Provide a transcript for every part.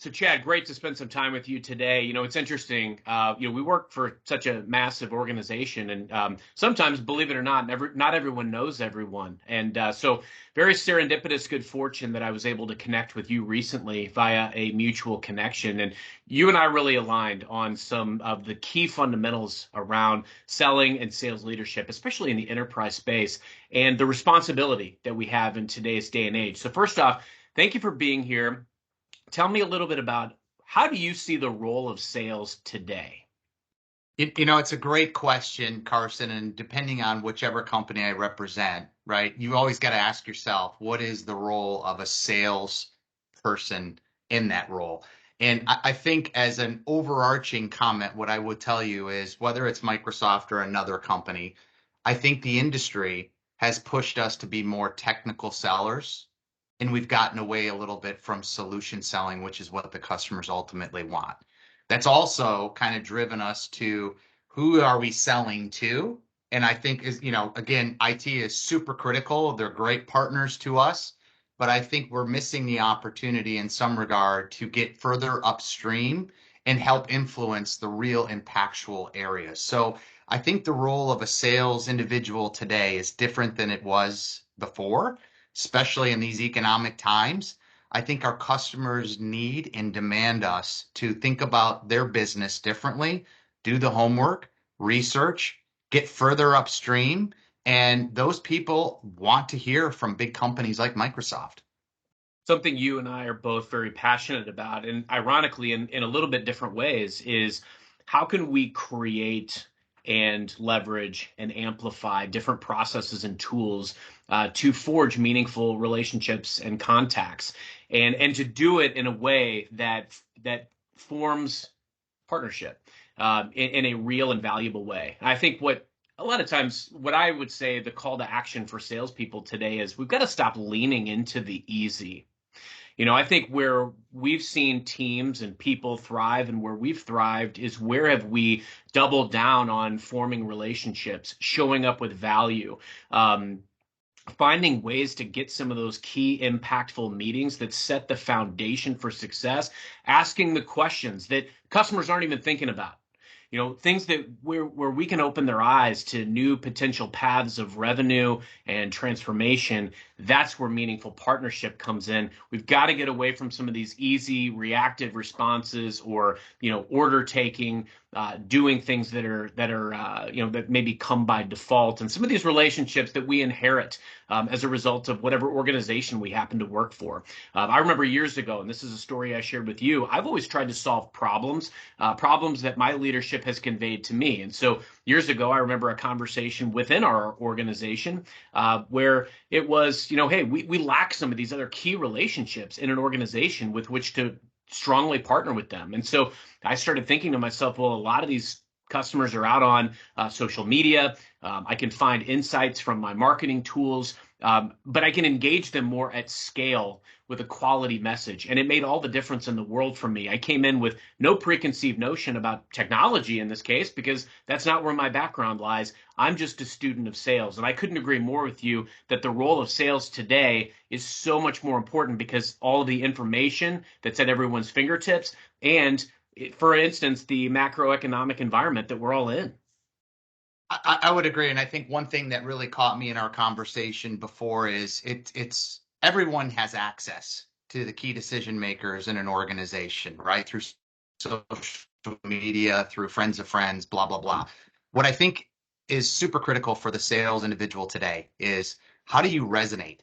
So Chad, great to spend some time with you today. It's interesting. We work for such a massive organization, and sometimes, believe it or not, not everyone knows everyone. And so, very serendipitous, good fortune that I was able to connect with you recently via a mutual connection. And you and I really aligned on some of the key fundamentals around selling and sales leadership, especially in the enterprise space, and the responsibility that we have in today's day and age. So first off, thank you for being here. Tell me a little bit about how do you see the role of sales today? It's a great question, Carson, and depending on whichever company I represent, right, you always got to ask yourself, what is the role of a sales person in that role? And I think as an overarching comment, what I would tell you is whether it's Microsoft or another company, I think the industry has pushed us to be more technical sellers, and we've gotten away a little bit from solution selling, which is what the customers ultimately want. That's also kind of driven us to who are we selling to? And I think again, IT is super critical. They're great partners to us, but I think we're missing the opportunity in some regard to get further upstream and help influence the real impactful areas. So I think the role of a sales individual today is different than it was before, especially in these economic times. I think our customers need and demand us to think about their business differently, do the homework, research, get further upstream. And those people want to hear from big companies like Microsoft. Something you and I are both very passionate about, and ironically, in a little bit different ways, is how can we create and leverage and amplify different processes and tools to forge meaningful relationships and contacts, and to do it in a way that forms partnership in a real and valuable way. I think what a lot of times, what I would say the call to action for salespeople today is we've got to stop leaning into the easy. I think where we've seen teams and people thrive and where we've thrived is where have we doubled down on forming relationships, showing up with value, finding ways to get some of those key impactful meetings that set the foundation for success, asking the questions that customers aren't even thinking about. Things that where we can open their eyes to new potential paths of revenue and transformation. That's where meaningful partnership comes in. We've got to get away from some of these easy reactive responses or order taking, doing things that maybe come by default, and some of these relationships that we inherit as a result of whatever organization we happen to work for. I remember years ago, and this is a story I shared with you. I've always tried to solve problems that my leadership has conveyed to me. And so years ago, I remember a conversation within our organization where it was, hey, we lack some of these other key relationships in an organization with which to strongly partner with them. And so I started thinking to myself, well, a lot of these customers are out on social media. I can find insights from my marketing tools, but I can engage them more at scale with a quality message. And it made all the difference in the world for me. I came in with no preconceived notion about technology in this case, because that's not where my background lies. I'm just a student of sales. And I couldn't agree more with you that the role of sales today is so much more important because all of the information that's at everyone's fingertips and, for instance, the macroeconomic environment that we're all in. I would agree. And I think one thing that really caught me in our conversation before is it's everyone has access to the key decision makers in an organization, right? Through social media, through friends of friends, blah, blah, blah. What I think is super critical for the sales individual today is how do you resonate?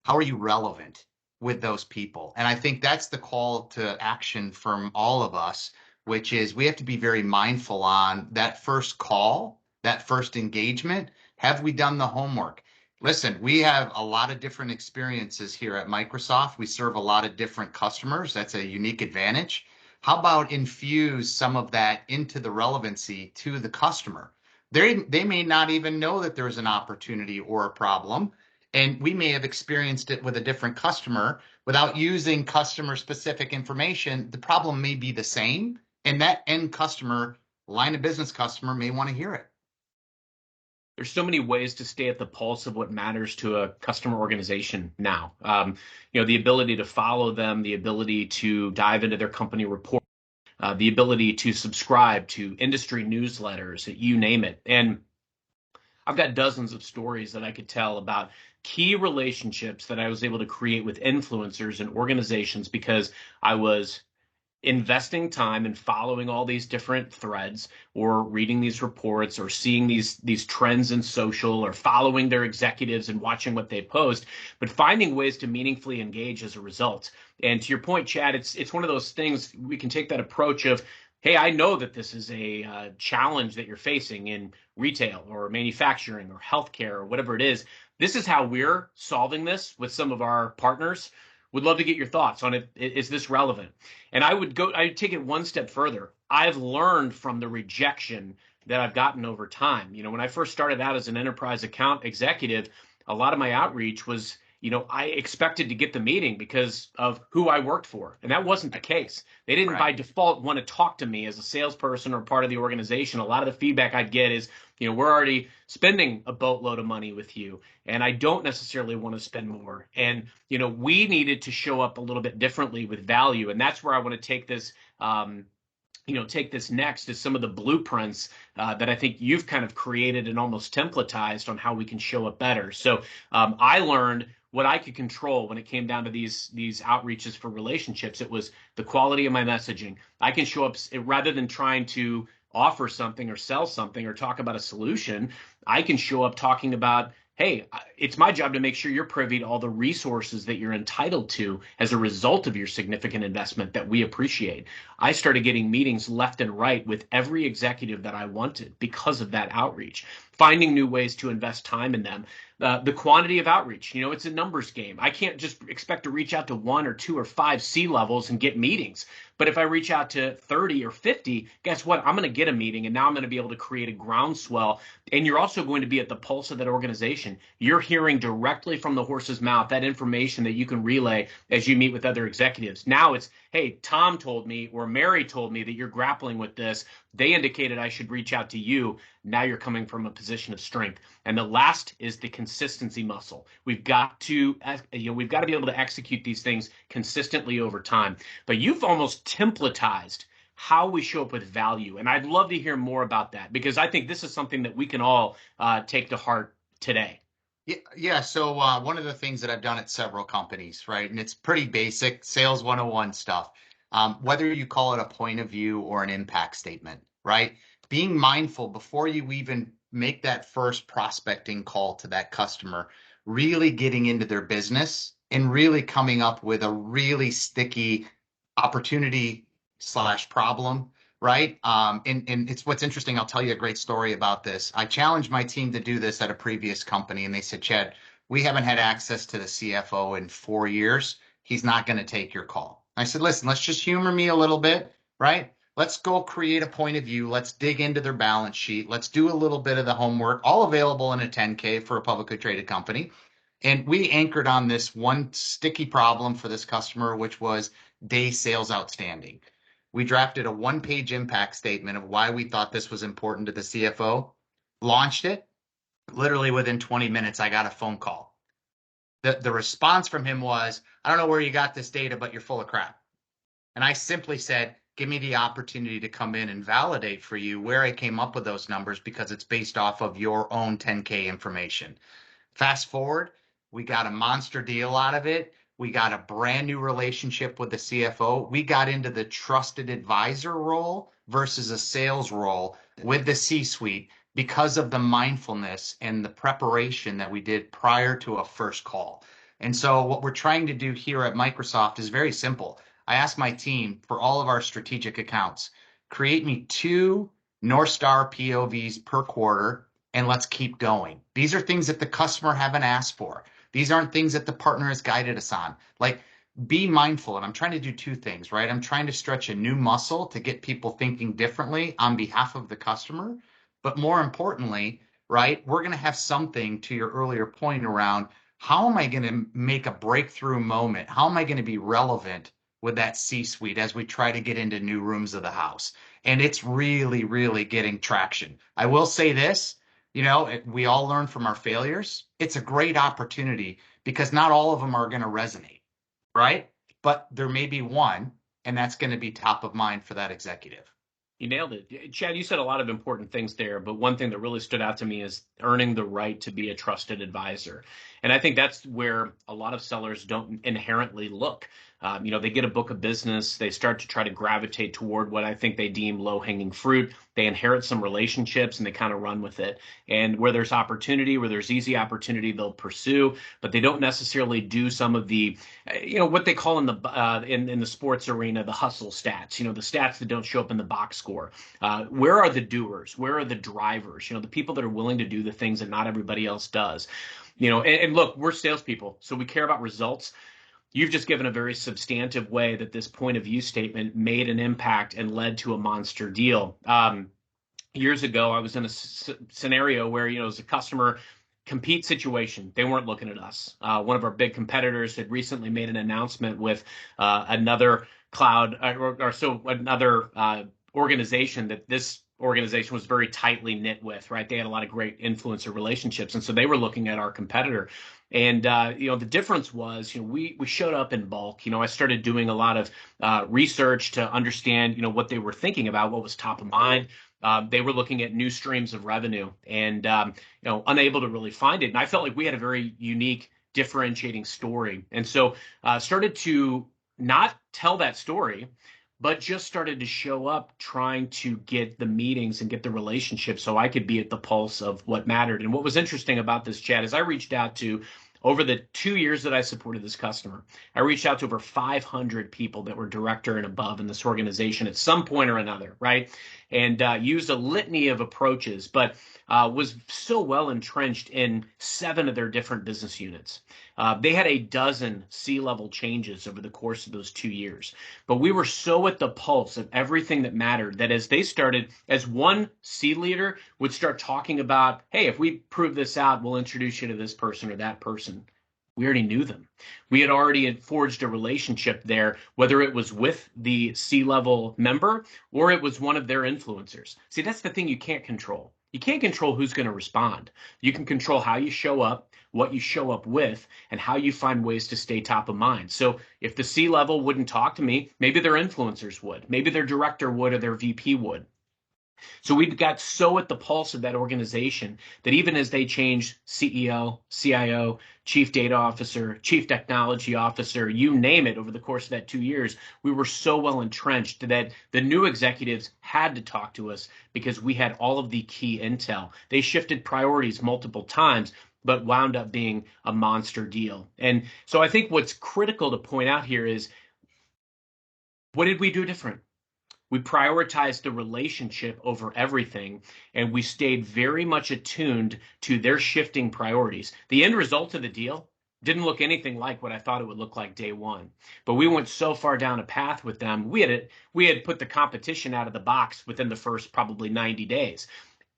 How are you relevant with those people? And I think that's the call to action from all of us, which is we have to be very mindful on that first call, that first engagement. Have we done the homework? Listen, we have a lot of different experiences here at Microsoft. We serve a lot of different customers. That's a unique advantage. How about infuse some of that into the relevancy to the customer? They may not even know that there's an opportunity or a problem. And we may have experienced it with a different customer without using customer specific information. The problem may be the same, and that end customer, line of business customer, may want to hear it. There's so many ways to stay at the pulse of what matters to a customer organization now. The ability to follow them, the ability to dive into their company report, the ability to subscribe to industry newsletters, you name it. And I've got dozens of stories that I could tell about key relationships that I was able to create with influencers and organizations because I was investing time and following all these different threads or reading these reports or seeing these trends in social or following their executives and watching what they post, but finding ways to meaningfully engage as a result. And to your point, Chad, it's one of those things we can take that approach of, hey, I know that this is a challenge that you're facing in retail or manufacturing or healthcare or whatever it is. This is how we're solving this with some of our partners. Would love to get your thoughts on it. Is this relevant? And I'd take it one step further. I've learned from the rejection that I've gotten over time. When I first started out as an enterprise account executive, a lot of my outreach was, I expected to get the meeting because of who I worked for. And that wasn't the case. They didn't by Right. default want to talk to me as a salesperson or part of the organization. A lot of the feedback I'd get is, we're already spending a boatload of money with you, and I don't necessarily want to spend more. And, we needed to show up a little bit differently with value. And that's where I want to take this. Take this next is some of the blueprints that I think you've kind of created and almost templatized on how we can show up better. So I learned what I could control when it came down to these outreaches for relationships. It was the quality of my messaging. I can show up rather than trying to offer something or sell something or talk about a solution. I can show up talking about, hey, it's my job to make sure you're privy to all the resources that you're entitled to as a result of your significant investment that we appreciate. I started getting meetings left and right with every executive that I wanted because of that outreach, finding new ways to invest time in them. The quantity of outreach, it's a numbers game. I can't just expect to reach out to one or two or five C-levels and get meetings. But if I reach out to 30 or 50, guess what? I'm going to get a meeting, and now I'm going to be able to create a groundswell. And you're also going to be at the pulse of that organization. You're hearing directly from the horse's mouth that information that you can relay as you meet with other executives. Now it's, hey, Tom told me or Mary told me that you're grappling with this. They indicated I should reach out to you. Now you're coming from a position of strength. And the last is the consistency muscle. We've got to be able to execute these things consistently over time. But you've almost templatized how we show up with value. And I'd love to hear more about that because I think this is something that we can all take to heart today. Yeah, yeah. So one of the things that I've done at several companies, right, and it's pretty basic sales 101 stuff, whether you call it a point of view or an impact statement, right? Being mindful before you even make that first prospecting call to that customer, really getting into their business and really coming up with a really sticky opportunity slash problem, right? And it's what's interesting. I'll tell you a great story about this. I challenged my team to do this at a previous company, and they said, Chad, we haven't had access to the CFO in 4 years. He's not going to take your call. I said, listen, let's just humor me a little bit, right? Let's go create a point of view. Let's dig into their balance sheet. Let's do a little bit of the homework, all available in a 10K for a publicly traded company. And we anchored on this one sticky problem for this customer, which was day sales outstanding. We drafted a one-page impact statement of why we thought this was important to the CFO, launched it. Literally within 20 minutes, I got a phone call. The response from him was, I don't know where you got this data, but you're full of crap. And I simply said, give me the opportunity to come in and validate for you where I came up with those numbers because it's based off of your own 10K information. Fast forward, we got a monster deal out of it. We got a brand new relationship with the CFO. We got into the trusted advisor role versus a sales role with the C-suite because of the mindfulness and the preparation that we did prior to a first call. And so what we're trying to do here at Microsoft is very simple. I asked my team for all of our strategic accounts, create me 2 North Star POVs per quarter, and let's keep going. These are things that the customer haven't asked for. These aren't things that the partner has guided us on. Like, be mindful. And I'm trying to do 2 things, right? I'm trying to stretch a new muscle to get people thinking differently on behalf of the customer. But more importantly, right, we're going to have something to your earlier point around how am I going to make a breakthrough moment? How am I going to be relevant with that C-suite as we try to get into new rooms of the house? And it's really, really getting traction. I will say this. We all learn from our failures. It's a great opportunity because not all of them are going to resonate, right? But there may be one, and that's going to be top of mind for that executive. You nailed it. Chad, you said a lot of important things there, but one thing that really stood out to me is earning the right to be a trusted advisor. And I think that's where a lot of sellers don't inherently look. They get a book of business, they start to try to gravitate toward what I think they deem low-hanging fruit. They inherit some relationships and they kind of run with it. And where there's opportunity, where there's easy opportunity, they'll pursue, but they don't necessarily do some of the what they call in the sports arena the hustle stats, the stats that don't show up in the box score. Where are the doers? Where are the drivers? The people that are willing to do the things that not everybody else does. And look, we're salespeople, so we care about results. You've just given a very substantive way that this point of view statement made an impact and led to a monster deal. Years ago, I was in a scenario where, it was a customer compete situation. They weren't looking at us. One of our big competitors had recently made an announcement with another cloud another organization that this organization was very tightly knit with, right? They had a lot of great influencer relationships. And so they were looking at our competitor. And, the difference was, we showed up in bulk. I started doing a lot of research to understand, what they were thinking about, what was top of mind. They were looking at new streams of revenue and, unable to really find it. And I felt like we had a very unique, differentiating story. And so started to not tell that story, but just started to show up trying to get the meetings and get the relationship so I could be at the pulse of what mattered. And what was interesting about this, Chad, is I reached out to, over the 2 years that I supported this customer, I reached out to over 500 people that were director and above in this organization at some point or another, right? And used a litany of approaches, but was so well entrenched in 7 of their different business units. They had a dozen C-level changes over the course of those 2 years. But we were so at the pulse of everything that mattered that as one C leader would start talking about, hey, if we prove this out, we'll introduce you to this person or that person. We already knew them. We had already forged a relationship there, whether it was with the C-level member or it was one of their influencers. See, that's the thing you can't control. You can't control who's going to respond. You can control how you show up, what you show up with, and how you find ways to stay top of mind. So if the C-level wouldn't talk to me, maybe their influencers would, maybe their director would, or their VP would. So we got so at the pulse of that organization that even as they changed CEO, CIO, chief data officer, chief technology officer, you name it, over the course of that 2 years, we were so well entrenched that the new executives had to talk to us because we had all of the key intel. They shifted priorities multiple times, but wound up being a monster deal. And so I think what's critical to point out here is, what did we do different? We prioritized the relationship over everything, and we stayed very much attuned to their shifting priorities. The end result of the deal didn't look anything like what I thought it would look like day one. But we went so far down a path with them. We had put the competition out of the box within the first probably 90 days.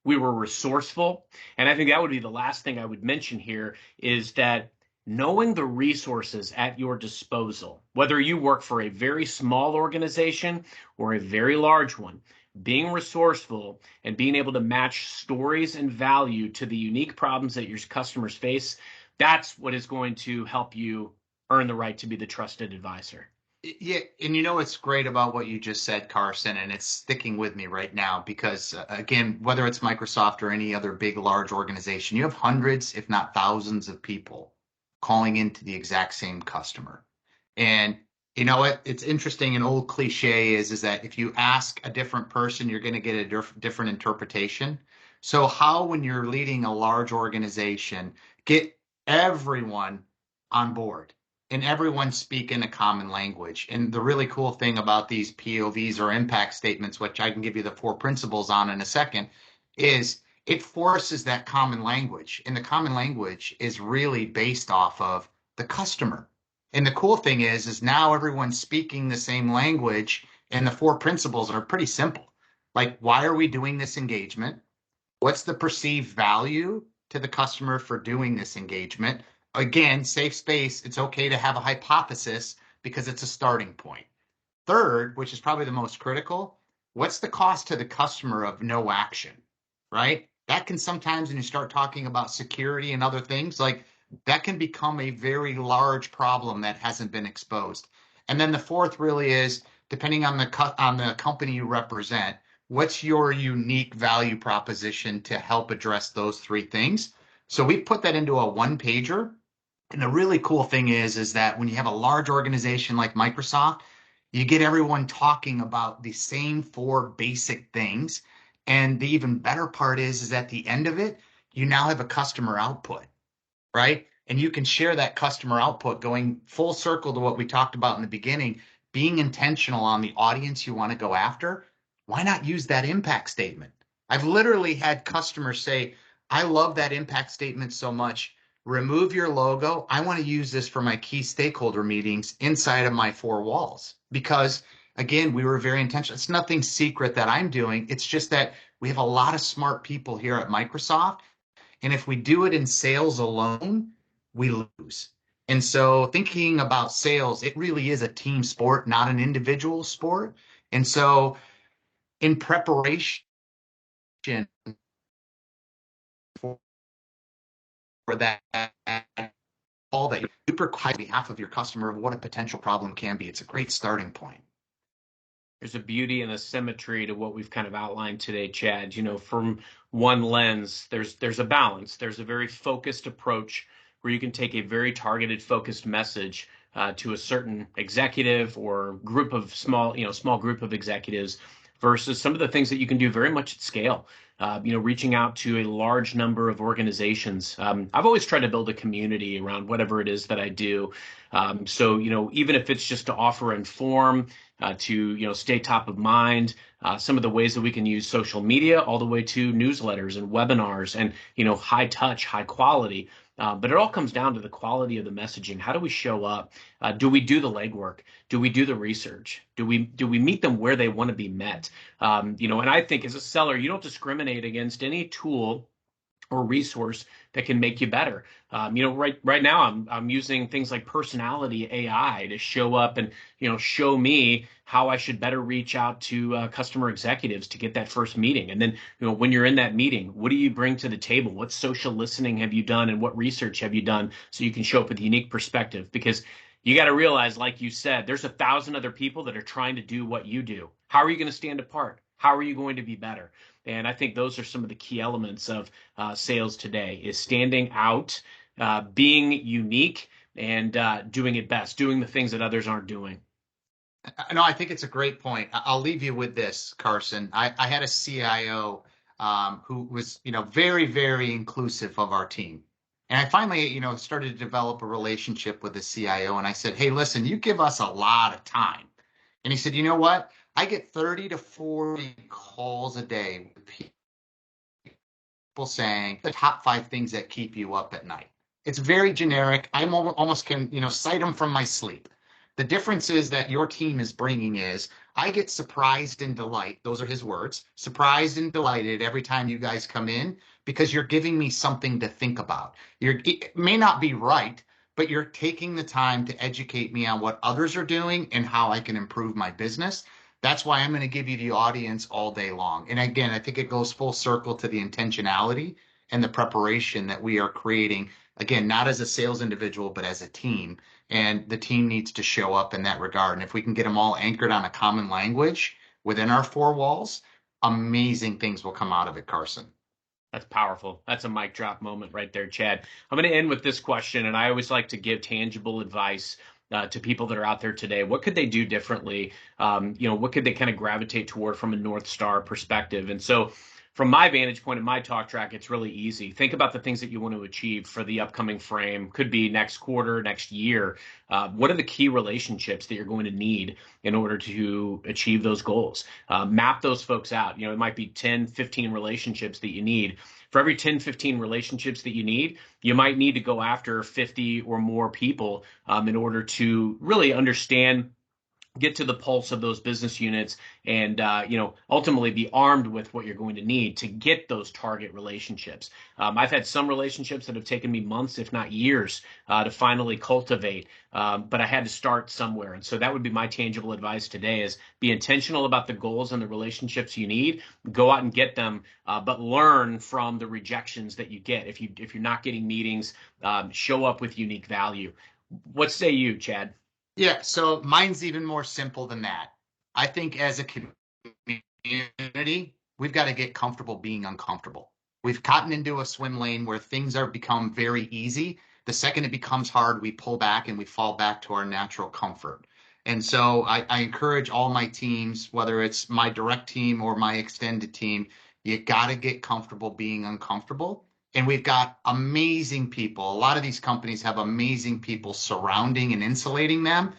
We were resourceful, and I think that would be the last thing I would mention here, is that knowing the resources at your disposal, whether you work for a very small organization or a very large one, being resourceful and being able to match stories and value to the unique problems that your customers face, that's what is going to help you earn the right to be the trusted advisor. Yeah, and what's great about what you just said, Carson, and it's sticking with me right now because, again, whether it's Microsoft or any other big, large organization, you have hundreds, if not thousands of people calling into the exact same customer. And you know what? It's interesting. An old cliche is that if you ask a different person, you're going to get a different interpretation. So how, when you're leading a large organization, get everyone on board and everyone speak in a common language? And the really cool thing about these POVs or impact statements, which I can give you the 4 principles on in a second, is it forces that common language. And the common language is really based off of the customer. And the cool thing is now everyone's speaking the same language, and the 4 principles are pretty simple. Like, why are we doing this engagement? What's the perceived value to the customer for doing this engagement? Again, safe space. It's okay to have a hypothesis because it's a starting point. Third, which is probably the most critical, what's the cost to the customer of no action, right? that can sometimes, when you start talking about security and other things, like that can become a very large problem that hasn't been exposed. And then the fourth really is, depending on the company you represent, what's your unique value proposition to help address those three things? So we put that into a one pager. And the really cool thing is that when you have a large organization like Microsoft, you get everyone talking about the same four basic things. And the even better part is at the end of it, you now have a customer output, right? And you can share that customer output going full circle to what we talked about in the beginning, being intentional on the audience you want to go after. Why not use that impact statement? I've literally had customers say, I love that impact statement so much. Remove your logo. I want to use this for my key stakeholder meetings inside of my four walls. Because again, we were very intentional. It's nothing secret that I'm doing. It's just that we have a lot of smart people here at Microsoft. And if we do it in sales alone, we lose. And so thinking about sales, it really is a team sport, not an individual sport. And so in preparation for that, all that you provide on behalf of your customer of what a potential problem can be, it's a great starting point. There's a beauty and a symmetry to what we've kind of outlined today, Chad. From one lens, there's a balance. There's a very focused approach where you can take a very targeted, focused message to a certain executive or group of small group of executives, versus some of the things that you can do very much at scale. Reaching out to a large number of organizations. I've always tried to build a community around whatever it is that I do. So, even if it's just to offer and inform, to stay top of mind, some of the ways that we can use social media, all the way to newsletters and webinars, and high touch, high quality. But it all comes down to the quality of the messaging. How do we show up? Do we do the legwork? Do we do the research? Do we meet them where they want to be met? And I think as a seller, you don't discriminate against any tool or resource that can make you better. Right now I'm using things like personality AI to show up and show me how I should better reach out to customer executives to get that first meeting. And then when you're in that meeting, what do you bring to the table? What social listening have you done, and what research have you done, so you can show up with a unique perspective? Because you got to realize, like you said, there's 1,000 other people that are trying to do what you do. How are you going to stand apart? How are you going to be better? And I think those are some of the key elements of sales today: is standing out, being unique, and doing it best, doing the things that others aren't doing. No, I think it's a great point. I'll leave you with this, Carson. I had a CIO who was, very, very inclusive of our team. And I finally, started to develop a relationship with the CIO. And I said, hey, listen, you give us a lot of time. And he said, you know what? I get 30 to 40 calls a day with people saying the top 5 things that keep you up at night. It's very generic. I almost can, cite them from my sleep. The difference is that your team is bringing is I get surprised and delight. Those are his words. Surprised and delighted every time you guys come in, because you're giving me something to think about. It may not be right, but you're taking the time to educate me on what others are doing and how I can improve my business. That's why I'm going to give you the audience all day long. And again, I think it goes full circle to the intentionality and the preparation that we are creating, again, not as a sales individual, but as a team. And the team needs to show up in that regard. And if we can get them all anchored on a common language within our four walls, amazing things will come out of it, Carson. That's powerful. That's a mic drop moment right there, Chad. I'm going to end with this question, and I always like to give tangible advice to people that are out there today. What could they do differently? What could they kind of gravitate toward from a North Star perspective? And so, from my vantage point and my talk track, it's really easy. Think about the things that you want to achieve for the upcoming frame. Could be next quarter, next year. What are the key relationships that you're going to need in order to achieve those goals? Map those folks out. It might be 10, 15 relationships that you need. For every 10, 15 relationships that you need, you might need to go after 50 or more people in order to really understand get to the pulse of those business units, and ultimately be armed with what you're going to need to get those target relationships. I've had some relationships that have taken me months, if not years, to finally cultivate, but I had to start somewhere. And so that would be my tangible advice today: is be intentional about the goals and the relationships you need. Go out and get them, but learn from the rejections that you get. If you're not getting meetings, show up with unique value. What say you, Chad? Yeah, so mine's even more simple than that. I think as a community, we've got to get comfortable being uncomfortable. We've gotten into a swim lane where things are become very easy. The second it becomes hard, we pull back and we fall back to our natural comfort. And so I encourage all my teams, whether it's my direct team or my extended team, you got to get comfortable being uncomfortable. And we've got amazing people. A lot of these companies have amazing people surrounding and insulating them.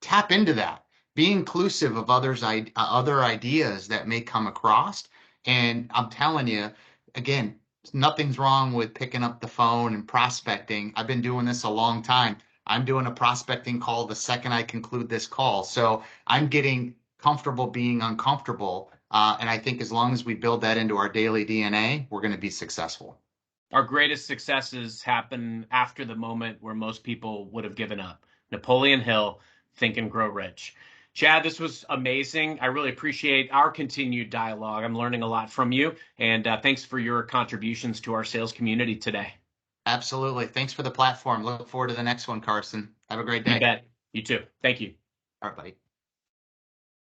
Tap into that. Be inclusive of other ideas that may come across. And I'm telling you, again, nothing's wrong with picking up the phone and prospecting. I've been doing this a long time. I'm doing a prospecting call the second I conclude this call. So I'm getting comfortable being uncomfortable. And I think as long as we build that into our daily DNA, we're going to be successful. Our greatest successes happen after the moment where most people would have given up. Napoleon Hill, Think and Grow Rich. Chad, this was amazing. I really appreciate our continued dialogue. I'm learning a lot from you, and thanks for your contributions to our sales community today. Absolutely. Thanks for the platform. Look forward to the next one, Carson. Have a great You day. bet. You too. Thank you. All right, buddy.